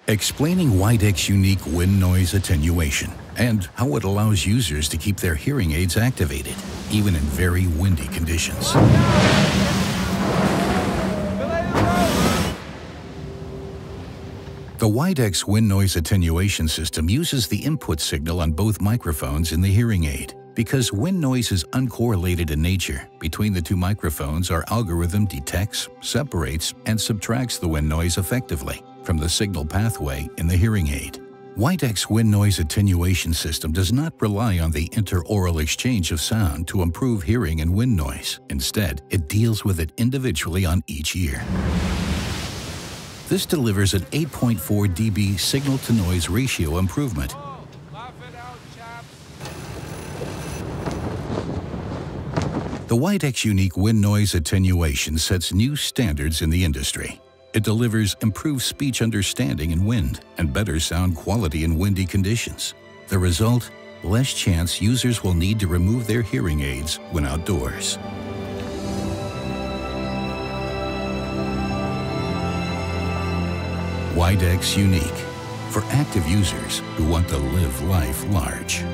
Explaining WIDEX unique wind noise attenuation and how it allows users to keep their hearing aids activated, even in very windy conditions. The WIDEX wind noise attenuation system uses the input signal on both microphones in the hearing aid. Because wind noise is uncorrelated in nature, between the two microphones our algorithm detects, separates, and subtracts the wind noise effectively from the signal pathway in the hearing aid. WIDEX wind noise attenuation system does not rely on the interaural exchange of sound to improve hearing and wind noise. Instead, it deals with it individually on each ear. This delivers an 8.4 dB signal-to-noise ratio improvement. The WIDEX unique wind noise attenuation sets new standards in the industry. It delivers improved speech understanding in wind and better sound quality in windy conditions. The result? Less chance users will need to remove their hearing aids when outdoors. WIDEX Unique, for active users who want to live life large.